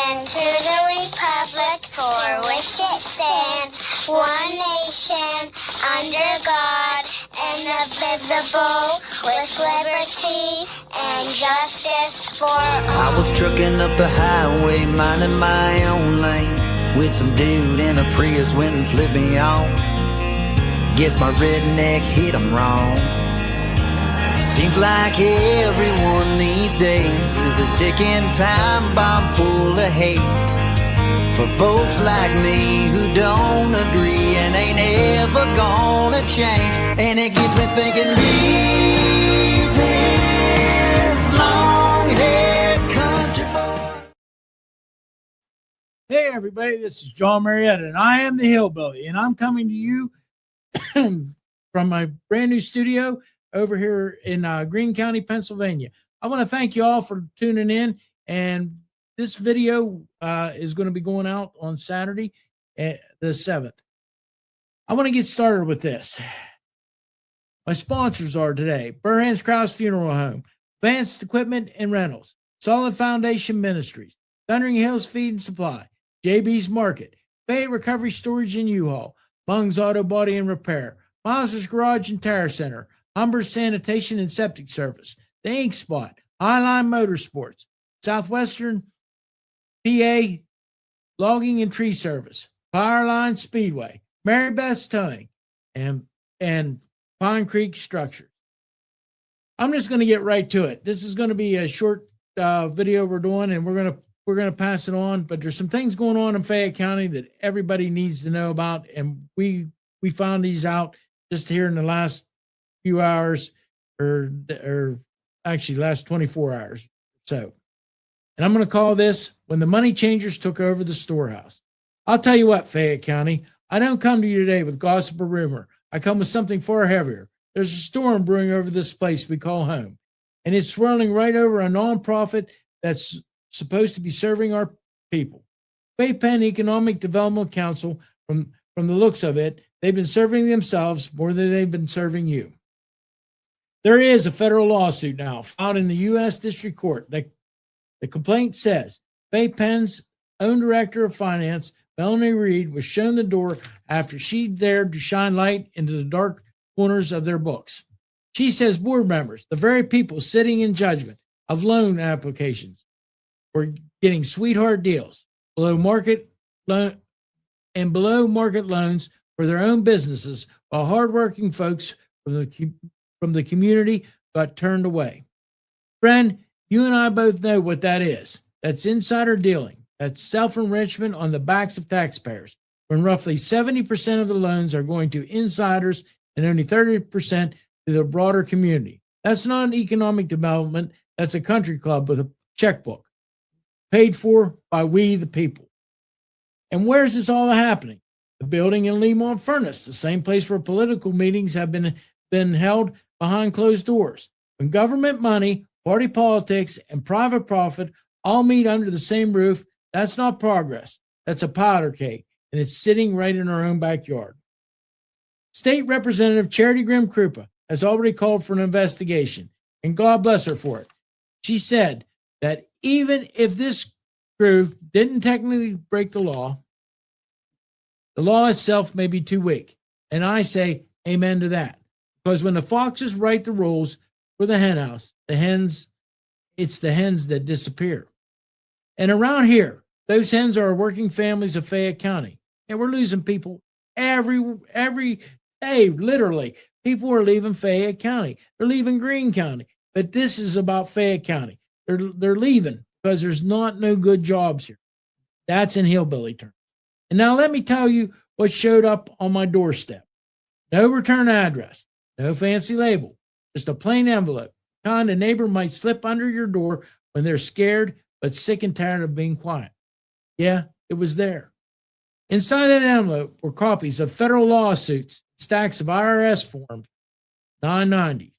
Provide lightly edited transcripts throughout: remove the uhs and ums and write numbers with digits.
and to the republic for which it stands, one nation, under God, indivisible, with liberty and justice for all. I was trucking up the highway, minding my own lane, with some dude in a Prius went and flipped me off. Guess my redneck hit him wrong. Seems like everyone these days is a ticking time bomb full of hate for folks like me who don't agree and ain't ever gonna change. And it gets me thinking, leave this long-haired country boy. Hey everybody, this is Jon Marietta, and I am the Hillbilly, and I'm coming to you from my brand new studio over here in Greene County, Pennsylvania. I want to thank you all for tuning in, and this video is going to be going out on Saturday, the 7th. I want to get started with this. My sponsors are today: Burhan's Krause Funeral Home, Advanced Equipment and Rentals, Solid Foundation Ministries, Thundering Hills Feed and Supply, JB's Market, Bay Recovery Storage and U-Haul, Mung's Auto Body and Repair, Miles' Garage and Tire Center, Humber's Sanitation and Septic Service, The Ink Spot, Highline Motorsports, Southwestern PA Logging and Tree Service, Fireline Speedway, Mary Beth's Towing, and Pine Creek Structures. I'm just going to get right to it. This is going to be a short video we're doing, and we're going to pass it on. But there's some things going on in Fayette County that everybody needs to know about, and we found these out just here in the last few hours, or actually last 24 hours or so. And I'm going to call this When the Money Changers Took Over the Storehouse. I'll tell you what, Fayette County, I don't come to you today with gossip or rumor. I come with something far heavier. There's a storm brewing over this place we call home, and it's swirling right over a nonprofit that's supposed to be serving our people. Fay-Penn Economic Development Council, from the looks of it, they've been serving themselves more than they've been serving you. There is a federal lawsuit now filed in the U.S. District Court. The complaint says Fay-Penn's own director of finance, Melanie Reed, was shown the door after she dared to shine light into the dark corners of their books. She says board members, the very people sitting in judgment of loan applications, were getting sweetheart deals, below market loans for their own businesses, while hardworking folks from the community got turned away. Friend, you and I both know what that is. That's insider dealing. That's self-enrichment on the backs of taxpayers, when roughly 70% of the loans are going to insiders and only 30% to the broader community. That's not an economic development. That's a country club with a checkbook, paid for by we the people. And where's this all happening? The building in Lemont Furnace, the same place where political meetings have been held behind closed doors. When government money, party politics, and private profit all meet under the same roof, that's not progress. That's a powder keg, and it's sitting right in our own backyard. State Representative Charity Grimm-Krupa has already called for an investigation, and God bless her for it. She said that even if this crew didn't technically break the law itself may be too weak. And I say amen to that. Because when the foxes write the rules for the hen house, it's the hens that disappear. And around here, those hens are working families of Fayette County. And we're losing people every day, literally. People are leaving Fayette County. They're leaving Greene County. But this is about Fayette County. They're leaving because there's no good jobs here. That's in hillbilly terms. And now let me tell you what showed up on my doorstep. No return address, no fancy label, just a plain envelope. The kind a neighbor might slip under your door when they're scared but sick and tired of being quiet. Yeah, it was there. Inside that envelope were copies of federal lawsuits, stacks of IRS forms, 990s,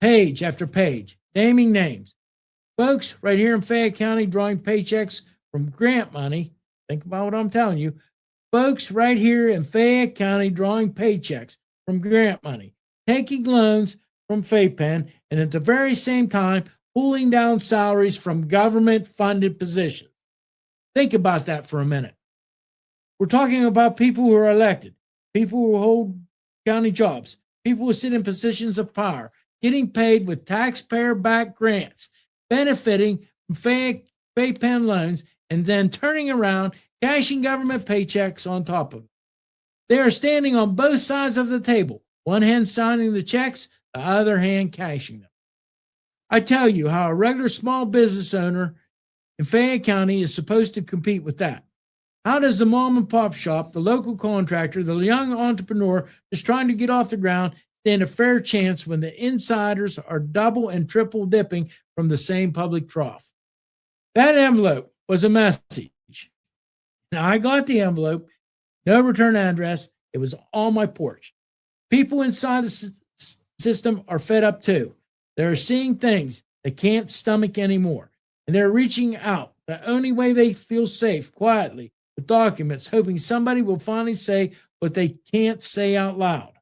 page after page, naming names. Folks right here in Fayette County drawing paychecks from grant money. Think about what I'm telling you. Folks right here in Fayette County drawing paychecks from grant money, taking loans from Fay-Penn, and at the very same time pulling down salaries from government-funded positions. Think about that for a minute. We're talking about people who are elected, people who hold county jobs, people who sit in positions of power, getting paid with taxpayer-backed grants, benefiting from Fay-Penn loans, and then turning around, cashing government paychecks on top of it. They are standing on both sides of the table, one hand signing the checks, the other hand cashing them. I tell you how a regular small business owner in Fayette County is supposed to compete with that. How does the mom and pop shop, the local contractor, the young entrepreneur just trying to get off the ground stand a fair chance when the insiders are double and triple dipping from the same public trough? That envelope was a message. Now, I got the envelope, no return address. It was on my porch. People inside the system are fed up too. They're seeing things they can't stomach anymore, and they're reaching out the only way they feel safe, quietly, with documents, hoping somebody will finally say what they can't say out loud.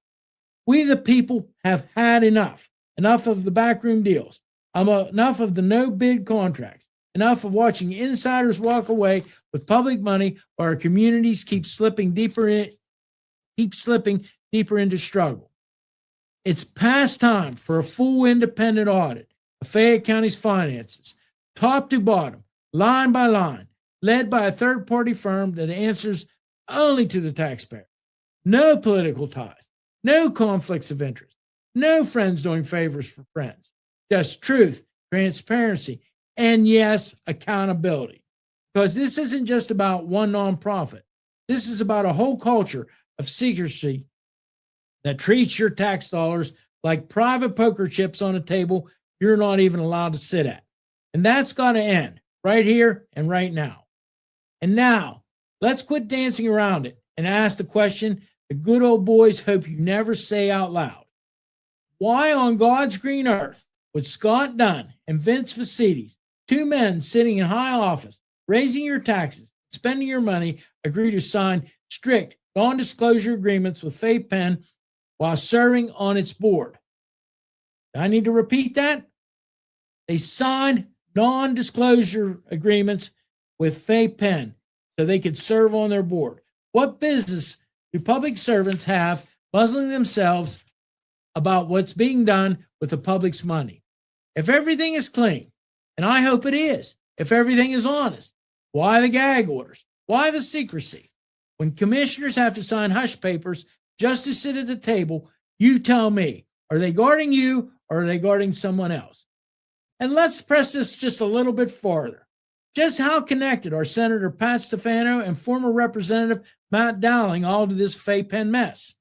We, the people, have had enough. Enough of the backroom deals. Enough of the no-bid contracts. Enough of watching insiders walk away with public money while our communities keep slipping deeper into struggle. It's past time for a full independent audit of Fayette County's finances, top to bottom, line by line, led by a third-party firm that answers only to the taxpayer. No political ties, no conflicts of interest, no friends doing favors for friends. Just truth, transparency, and yes, accountability. Because this isn't just about one nonprofit. This is about a whole culture of secrecy that treats your tax dollars like private poker chips on a table you're not even allowed to sit at. And that's got to end right here and right now. And now, let's quit dancing around it and ask the question the good old boys hope you never say out loud. Why on God's green earth would Scott Dunn and Vince Facilities, two men sitting in high office, raising your taxes, spending your money, agree to sign strict non-disclosure agreements with Fay-Penn while serving on its board? Do I need to repeat that? They signed non-disclosure agreements with Fay-Penn so they could serve on their board. What business do public servants have muzzling themselves about what's being done with the public's money? If everything is clean, and I hope it is, if everything is honest, why the gag orders? Why the secrecy? When commissioners have to sign hush papers just to sit at the table, you tell me, are they guarding you or are they guarding someone else? And let's press this just a little bit farther. Just how connected are Senator Pat Stefano and former Representative Matt Dowling all to this Fay-Penn mess?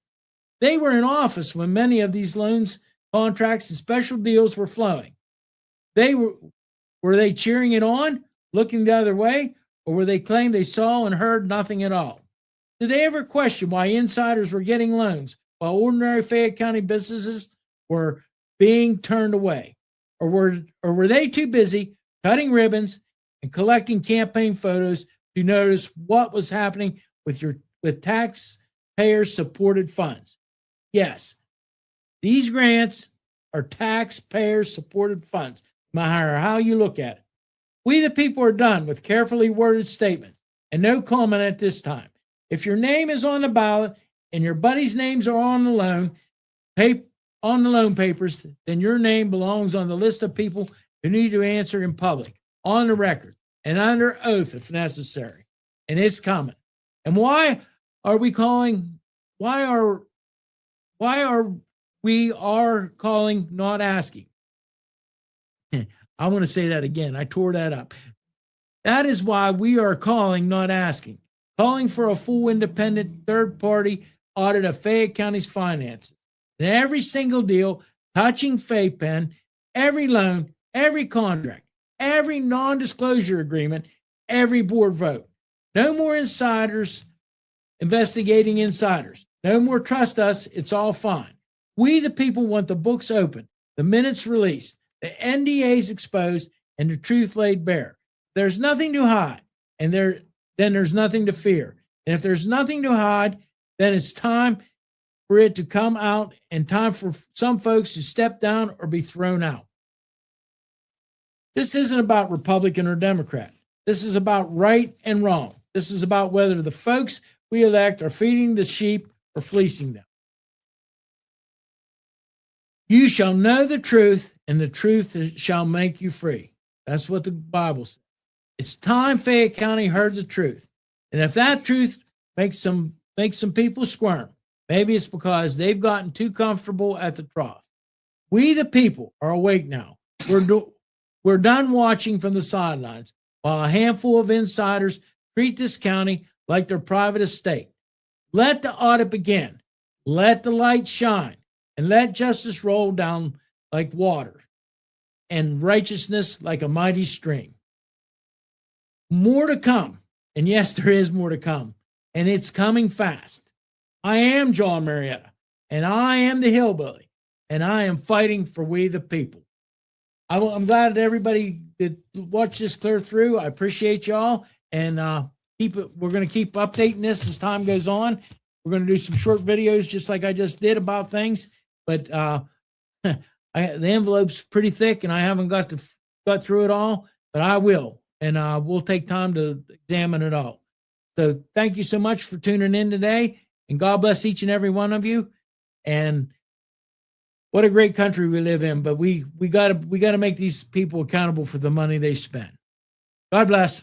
They were in office when many of these loans, contracts, and special deals were flowing. Were they cheering it on, looking the other way, or were they claiming they saw and heard nothing at all? Did they ever question why insiders were getting loans while ordinary Fayette County businesses were being turned away? Or were they too busy cutting ribbons and collecting campaign photos to notice what was happening with taxpayer-supported funds? Yes, these grants are taxpayer-supported funds, no matter how you look at it. We, the people, are done with carefully worded statements and no comment at this time. If your name is on the ballot and your buddies' names are on the loan papers, then your name belongs on the list of people who need to answer in public, on the record, and under oath if necessary. And it's coming. And why are we calling not asking? I want to say that again. I tore that up. That is why we are calling, not asking. Calling for a full independent third-party audit of Fayette County's finances. And every single deal touching Fay-Penn, every loan, every contract, every non-disclosure agreement, every board vote. No more insiders investigating insiders. No more trust us, it's all fine. We, the people, want the books open, the minutes released, the NDAs exposed, and the truth laid bare. There's nothing to hide, and then there's nothing to fear. And if there's nothing to hide, then it's time for it to come out and time for some folks to step down or be thrown out. This isn't about Republican or Democrat. This is about right and wrong. This is about whether the folks we elect are feeding the sheep or fleecing them. You shall know the truth, and the truth shall make you free. That's what the Bible says. It's time Fayette County heard the truth. And if that truth makes some people squirm, maybe it's because they've gotten too comfortable at the trough. We, the people, are awake now. We're done watching from the sidelines while a handful of insiders treat this county like their private estate. Let the audit begin. Let the light shine, and let justice roll down like water and righteousness like a mighty stream. More to come. And yes, there is more to come. And it's coming fast. I am Jon Marietta, and I am the Hillbilly, and I am fighting for we the people. I'm glad that everybody did watch this clear through. I appreciate y'all, and we're going to keep updating this as time goes on. We're going to do some short videos just like I just did about things, but the envelope's pretty thick, and I haven't got through it all, but I will, and we'll take time to examine it all. So thank you so much for tuning in today, and God bless each and every one of you. And what a great country we live in, but we got to make these people accountable for the money they spend. God bless.